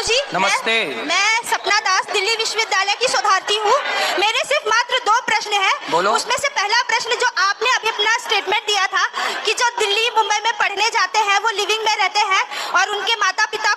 जी। नमस्ते। मैं सपना दास दिल्ली विश्वविद्यालय की शोधार्थी हूँ। मेरे सिर्फ मात्र 2 प्रश्न हैं। बोलो। उसमें से पहला प्रश्न जो आपने अभी अपना स्टेटमेंट दिया था कि जो दिल्ली मुंबई में पढ़ने जाते हैं वो लिविंग में रहते हैं और उनके माता पिता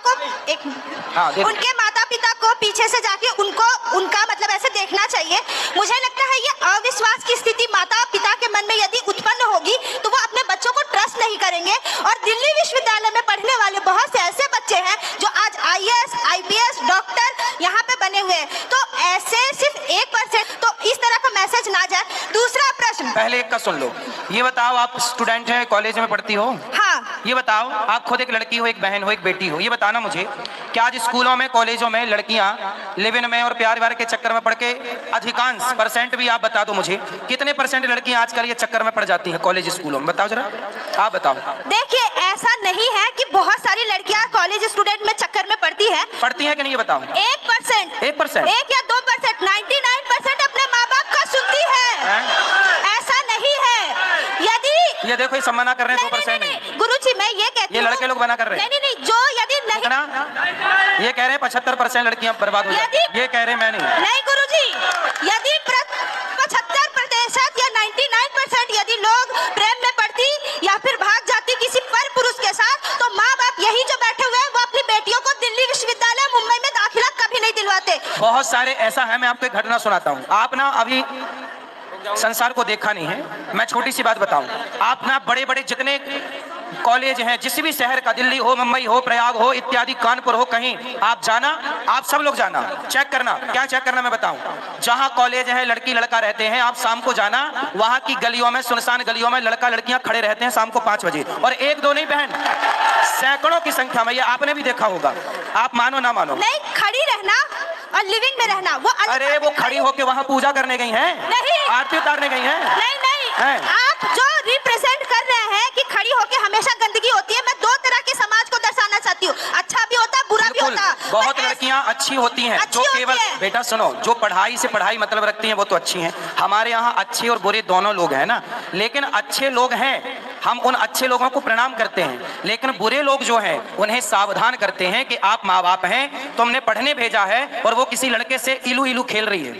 को पीछे से जाके उनका मतलब ऐसे देखना चाहिए। मुझे लगता है ये अविश्वास की स्थिति माता पिता के मन में यदि उत्पन्न होगी तो वो अपने बच्चों को ट्रस्ट नहीं करेंगे। और दिल्ली विश्वविद्यालय में पढ़ने वाले बहुत से ऐसे बच्चे हैं जो आज IAS, IPS, डॉक्टर यहाँ पे बने हुए हैं। तो ऐसे सिर्फ 1% तो इस तरह का मैसेज ना जाए। दूसरा प्रश्न, पहले एक का सुन लो। ये बताओ, आप स्टूडेंट हैं, कॉलेज में पढ़ती हो? हाँ। ये बताओ, आप खुद एक लड़की हो, एक बहन हो, एक बेटी हो, ये बताना मुझे कि आज स्कूलों में, कॉलेजों में लड़कियां लिव इन में और प्यार व्यार के चक्कर में पढ़ के अधिकांश परसेंट भी आप बता दो मुझे, कितने परसेंट लड़कियां आजकल ये चक्कर में पड़ जाती हैं कॉलेज स्कूलों में? बताओ जरा, आप बताओ। देखिए, ऐसा नहीं है कि बहुत सारी लड़कियां कॉलेज स्टूडेंट में चक्कर में पड़ती है कि नहीं, ये बताओ। 1%, 1 या 2%, 99% अपने माँ बाप का सुनती है। ऐसा नहीं है। यदि ये देखो, ये सब मना कर रहे हैं 2% नहीं। गुरुजी, मैं ये कहती हूँ, ये लड़के लोग मना कर रहे हैं। नहीं, जो यदि नहीं, ये कह रहे हैं 75% लड़कियां बर्बाद हो जाती हैं। ये कह रहे हैं, मैं नहीं गुरुजी। यदि 75% या 99% यदि लोग प्रेम में पड़ती या फिर भाग जाती किसी पर पुरुष के साथ, तो माँ बाप यही जो बैठे हुए हैं वो अपनी बेटियों को दिल्ली विश्वविद्यालय मुंबई में दाखिला कभी नहीं दिलवाते। बहुत सारे ऐसा है। मैं आपको एक घटना सुनाता हूँ। आप ना अभी संसार को देखा नहीं है। मैं छोटी सी बात बताऊं, आप ना बड़े बड़े जितने कॉलेज हैं, जिस भी शहर का, दिल्ली हो, मुंबई हो, प्रयाग हो, इत्यादि, कानपुर हो, कहीं आप जाना, आप सब लोग जाना, चेक करना। क्या चेक करना मैं बताऊं? जहां कॉलेज है, लड़की लड़का रहते हैं, आप शाम को जाना, वहां की गलियों में, सुनसान गलियों में लड़का लड़कियां खड़े रहते हैं शाम को 5 बजे, और 1-2 नहीं बहन, सैकड़ों की संख्या में। ये आपने भी देखा होगा, आप मानो ना मानो। नहीं, खड़ी रहना और लिविंग में रहना वो अलग। अरे वो खड़ी होके वहां पूजा करने गई हैं, नहीं, आरती उतारने गई हैं। नहीं, आप जो रिप्रेजेंट कर रहे हैं कि खड़ी होके हमेशा गंदगी होती है, मैं 2 तरह के समाज को दर्शाना चाहती हूँ। अच्छा भी होता है, बुरा भी होता है। बहुत लड़कियां अच्छी होती हैं जो केवल, बेटा सुनो, जो पढ़ाई से पढ़ाई मतलब रखती हैं वो तो अच्छी हैं। हमारे यहाँ अच्छे और बुरे दोनों लोग हैं ना, लेकिन अच्छे लोग हैं, हम उन अच्छे लोगों को प्रणाम करते हैं, लेकिन बुरे लोग जो हैं उन्हें सावधान करते हैं कि आप माँ बाप हैं, तुमने पढ़ने भेजा है और वो किसी लड़के से इलू इलू खेल रही है।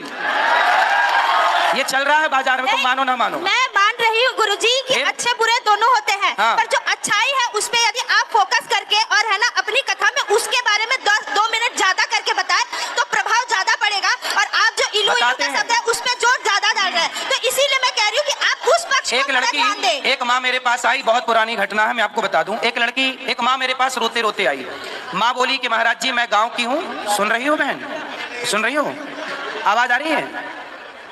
ये चल रहा है बाजार में, तुम मानो ना मानो। मैं मान रही हूँ गुरुजी कि अच्छे बुरे दोनों होते हैं। हाँ। पर जो अच्छाई है उस पे यदि आप फोकस करके और है ना अपनी कथा में उसके बारे में 2 मिनट ज्यादा करके बताएं तो प्रभाव ज्यादा पड़ेगा। और आप जो इलू इलू का शब्द है उस पे जोर ज्यादा डाल रहे हैं, तो इसीलिए मैं कह रही हूँ कि आप उस पक्ष एक लड़की, एक माँ मेरे पास आई, बहुत पुरानी घटना है, मैं आपको बता दूं। एक माँ मेरे पास रोते रोते आई। माँ बोली कि महाराज जी, मैं गाँव की हूँ। सुन रही हो बहन, सुन रही हो, आवाज आ रही है?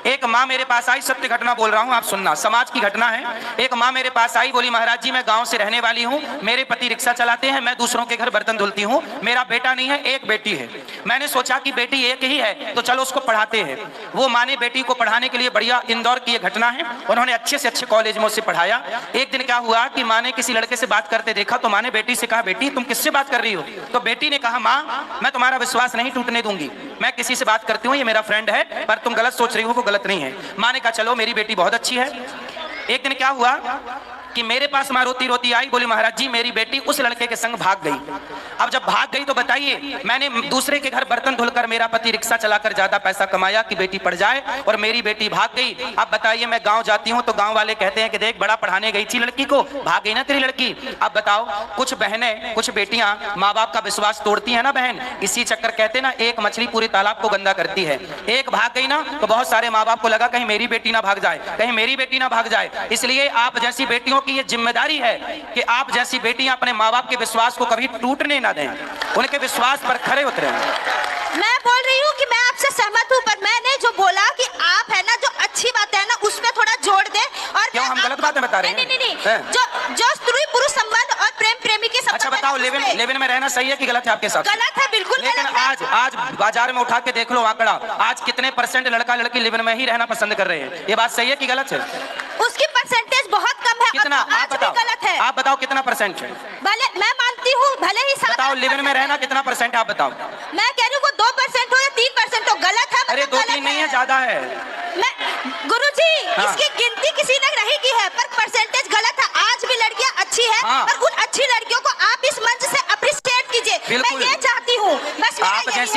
एक माँ मेरे पास आई, सत्य घटना बोल रहा हूँ, आप सुनना, समाज की घटना है। एक माँ मेरे पास आई, बोली महाराज जी, मैं गांव से रहने वाली हूँ, मेरे पति रिक्शा चलाते हैं, मैं दूसरों के घर बर्तन धुलती हूँ, मेरा बेटा नहीं है, एक बेटी है। मैंने सोचा कि बेटी एक ही है तो चलो उसको पढ़ाते हैं। वो माँ ने बेटी को पढ़ाने के लिए, बढ़िया, इंदौर की ये घटना है, उन्होंने अच्छे से अच्छे कॉलेज में उससे पढ़ाया। एक दिन क्या हुआ कि माँ ने किसी लड़के से बात करते देखा, तो माँ ने बेटी से कहा, बेटी तुम किससे बात कर रही हो? तो बेटी ने कहा, माँ मैं तुम्हारा विश्वास नहीं टूटने दूंगी, मैं किसी से बात करती हूँ, ये मेरा फ्रेंड है, पर तुम गलत सोच रही हो, वो गलत नहीं है। माँ ने कहा चलो मेरी बेटी बहुत अच्छी है। एक दिन क्या हुआ कि मेरे पास माँ रोती रोती आई, बोली महाराज जी, मेरी बेटी उस लड़के के संग भाग गई। अब जब भाग गई तो बताइए, मैंने दूसरे के घर बर्तन धुलकर, मेरा पति रिक्शा चलाकर ज्यादा पैसा कमाया कि बेटी पढ़ जाए, और मेरी बेटी भाग गई। अब बताइए, मैं गांव जाती हूँ तो गांव वाले कहते हैं कि देख, बड़ा पढ़ाने गई थी लड़की को, भाग गई ना तेरी लड़की। अब बताओ, कुछ बहनें, कुछ बेटियां माँ बाप का विश्वास तोड़ती है ना बहन, इसी चक्कर, कहते ना एक मछली पूरी तालाब को गंदा करती है। एक भाग गई ना तो बहुत सारे माँ बाप को लगा कहीं मेरी बेटी ना भाग जाए, कहीं मेरी बेटी ना भाग जाए। इसलिए आप जैसी बेटियों की ये जिम्मेदारी है कि आप जैसी बेटियां अपने माँ बाप के विश्वास को कभी टूटने ना दें, उनके विश्वास पर खरे उतरें। मैं बोल रही हूँ कि मैं आपसे सहमत हूँ, पर मैंने जो बोला कि आप है ना जो अच्छी बात है ना उसमें थोड़ा जोड़ दे। और क्यों हम गलत बातें बता रहे हैं? नहीं, जो स्त्री पुरुष संबंध और प्रेम प्रेमी के संबंध। अच्छा बताओ, लिव इन में रहना सही है कि गलत है आपके साथ? गलत है, बिल्कुल। लेकिन आज बाजार में उठा के देख लो आंकड़ा, आज कितने परसेंट लड़का लड़की लिव इन में ही रहना पसंद कर रहे हैं? ये बात सही है कि गलत है? उसकी परसेंटेज बहुत कम है। कितना? आप बताओ, गलत है। आप बताओ कितना परसेंट है? भले मैं मानती हूँ, भले ही बताओ, लिव इन में रहना कितना परसेंट? आप बताओ। मैं कह रही हूँ वो 2% हो या 3% हो, गलत है। अरे 2-3 नहीं है, ज्यादा है। मैं गुरुजी, इसकी गिनती किसी ने नहीं की है, पर परसेंटेज गलत है। आज भी लड़कियां अच्छी है, और उन अच्छी लड़कियों को आप इस मंच से अप्रिशिएट कीजिए। मैं ये चाहती हूँ, बस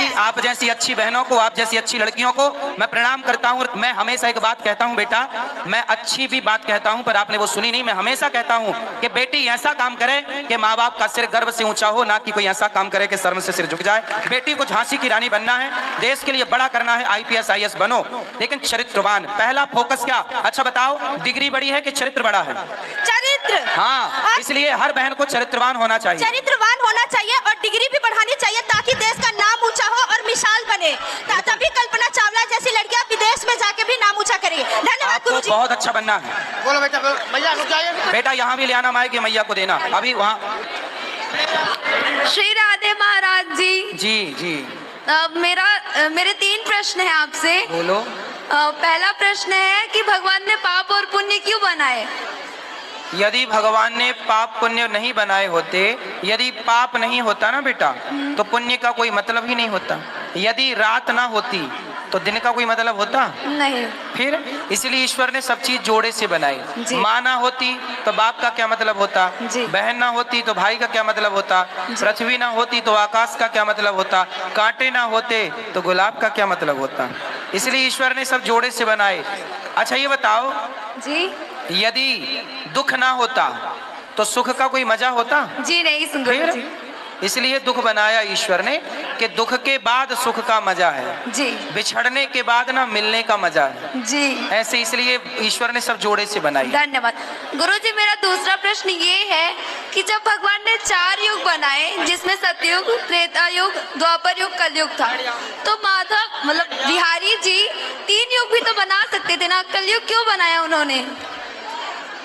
आप जैसी अच्छी बहनों को, आप जैसी अच्छी लड़कियों को मैं प्रणाम करता हूँ। और मैं हमेशा एक बात कहता हूँ बेटा, मैं अच्छी भी बात कहता हूँ पर आपने वो सुनी नहीं। मैं हमेशा कहता हूँ कि बेटी ऐसा काम करे कि माँ बाप का सिर गर्व से ऊंचा हो, ना कि कोई ऐसा काम करे कि शर्म से सिर झुक जाए। बेटी को झांसी की रानी बनना है, देश के लिए बड़ा करना है, IPS IAS बनो, लेकिन चरित्रवान। पहला फोकस क्या? अच्छा बताओ, डिग्री बड़ी है कि चरित्र बड़ा है? चरित्र। हाँ, इसलिए हर बहन को चरित्रवान होना चाहिए। चरित्रवान होना चाहिए और डिग्री भी बढ़ानी चाहिए ताकि देश का नाम ऊंचा हो और मिसाल बने। तभी कल्पना चावला जैसी लड़कियां विदेश में जाके भी नाम ऊंचा करेंगी। धन्यवाद आपको गुरुजी। बहुत अच्छा बनना है। बोलो बेटा, भैया रुक जाइए। बेटा यहाँ भी ले आना माइक, मैया को देना अभी वहाँ। श्री राधे महाराज जी। जी जी मेरे 3 प्रश्न हैं आपसे। बोलो। पहला प्रश्न है कि भगवान ने पाप और पुण्य क्यों बनाए? यदि भगवान ने पाप पुण्य नहीं बनाए होते, यदि पाप नहीं होता ना बेटा, तो पुण्य का कोई मतलब ही नहीं होता। यदि रात ना होती तो दिन का कोई मतलब होता नहीं। फिर इसलिए ईश्वर ने सब चीज जोड़े से बनाई। जी। माँ ना होती तो बाप का क्या मतलब होता, जी। बहन ना होती तो भाई का क्या मतलब होता, पृथ्वी ना होती तो आकाश का क्या मतलब होता, कांटे ना होते तो गुलाब का क्या मतलब होता। इसलिए ईश्वर ने सब जोड़े से बनाए। अच्छा ये बताओ जी। यदि दुख ना होता तो सुख का कोई मजा होता? जी नहीं फिर जी। इसलिए दुख बनाया ईश्वर ने कि दुख के बाद सुख का मजा है, जी बिछड़ने के बाद ना मिलने का मजा है। जी। ऐसे इसलिए ईश्वर ने सब जोड़े से बनाई। धन्यवाद गुरुजी। मेरा दूसरा प्रश्न ये है कि जब भगवान ने 4 युग बनाए, जिसमें सतयुग, त्रेता युग, द्वापर युग, कलयुग था, तो माधव मतलब बिहारी जी 3 युग भी तो बना सकते थे ना, कलयुग क्यों बनाया उन्होंने?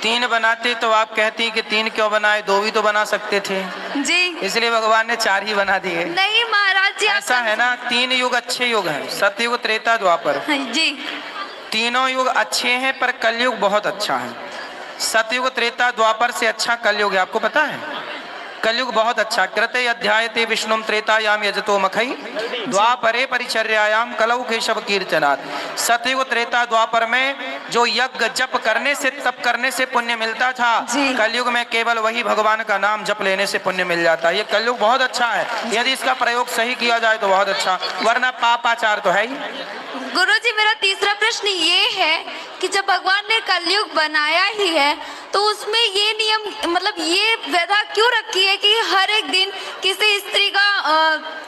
3 बनाते तो आप कहती कि 3 क्यों बनाए, 2 भी तो बना सकते थे। जी इसलिए भगवान ने 4 ही बना दिए। नहीं महाराज जी, ऐसा है ना, 3 युग अच्छे युग हैं, सतयुग, त्रेता, द्वापर। जी तीनों युग अच्छे हैं पर कलयुग बहुत अच्छा है। सतयुग, त्रेता, द्वापर से अच्छा कलयुग है। आपको पता है कलयुग बहुत अच्छा। कृते अध्यायते विष्णुम त्रेतायाम यजतो मखई, द्वापरे परिचर्यायाम कलौ केशव कीर्तनात्। सतयुग, त्रेता, द्वापर में जो यज्ञ जप करने से, तप करने से पुण्य मिलता था, कलयुग में केवल वही भगवान का नाम जप लेने से पुण्य मिल जाता है। ये कलयुग बहुत अच्छा है, यदि इसका प्रयोग सही किया जाए तो बहुत अच्छा, वरना पापाचार तो है ही। गुरुजी मेरा तीसरा प्रश्न ये है कि जब भगवान ने कलयुग बनाया ही है तो उसमें ये नियम मतलब ये व्यवस्था क्यों रखी है कि हर एक दिन किसी स्त्री का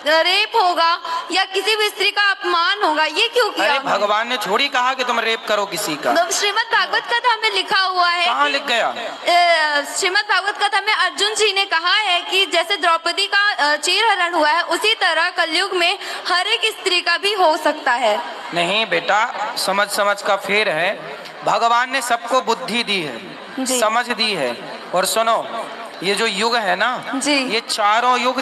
रेप होगा या किसी भी स्त्री का अपमान होगा? ये क्यों किया? अरे भगवान ने थोड़ी कहा कि तुम रेप करो किसी का। तो श्रीमद् भागवत कथा में लिखा हुआ है। कहाँ लिख गया? श्रीमद् भागवत कथा में अर्जुन जी ने कहा है कि जैसे द्रौपदी का चीरहरण हुआ है, उसी तरह कलयुग में हर एक स्त्री का भी हो सकता है। नहीं बेटा, समझ समझ का फेर है। भगवान ने सबको बुद्धि दी है, जी। समझ दी है। और सुनो, ये जो युग है ना, जी। ये चारों युग